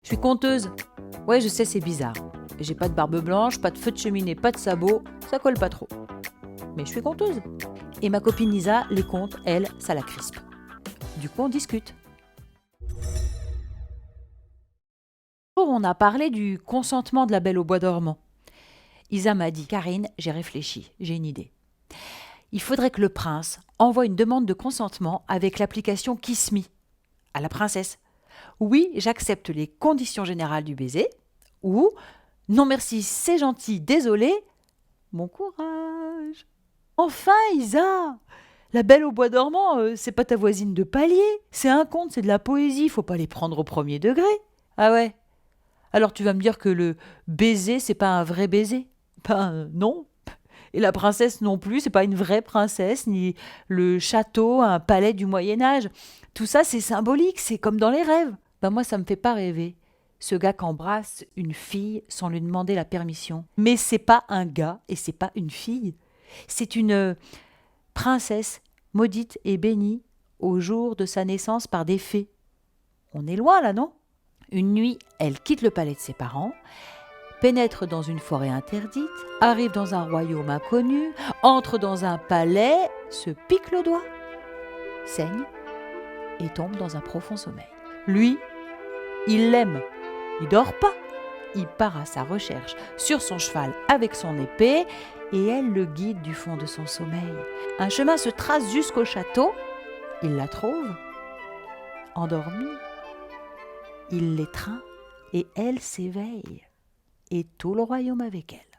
Je suis conteuse. Ouais, je sais, c'est bizarre. J'ai pas de barbe blanche, pas de feu de cheminée, pas de sabots, ça colle pas trop. Mais je suis conteuse. Et ma copine Lisa, les contes, elle, ça la crispe. Du coup, on discute. On a parlé du consentement de la Belle au bois dormant. Isa m'a dit, Karine, j'ai réfléchi, j'ai une idée. Il faudrait que le prince envoie une demande de consentement avec l'application Kiss Me à la princesse. Oui, j'accepte les conditions générales du baiser. Ou non merci, c'est gentil, désolé. Bon courage. Enfin, Isa, la Belle au bois dormant, c'est pas ta voisine de palier. C'est un conte, c'est de la poésie, faut pas les prendre au premier degré. Ah ouais. Alors tu vas me dire que le baiser, c'est pas un vrai baiser. Ben non. Et la princesse non plus, c'est pas une vraie princesse, ni le château, un palais du Moyen-Âge. Tout ça, c'est symbolique, c'est comme dans les rêves. Ben moi, ça me fait pas rêver. Ce gars qu'embrasse une fille sans lui demander la permission. Mais c'est pas un gars et c'est pas une fille. C'est une princesse maudite et bénie au jour de sa naissance par des fées. On est loin là, non? Une nuit, elle quitte le palais de ses parents, pénètre dans une forêt interdite, arrive dans un royaume inconnu, entre dans un palais, se pique le doigt, saigne et tombe dans un profond sommeil. Lui, il l'aime, il dort pas, il part à sa recherche sur son cheval avec son épée et elle le guide du fond de son sommeil. Un chemin se trace jusqu'au château, il la trouve, endormie, il l'étreint et elle s'éveille et tout le royaume avec elle.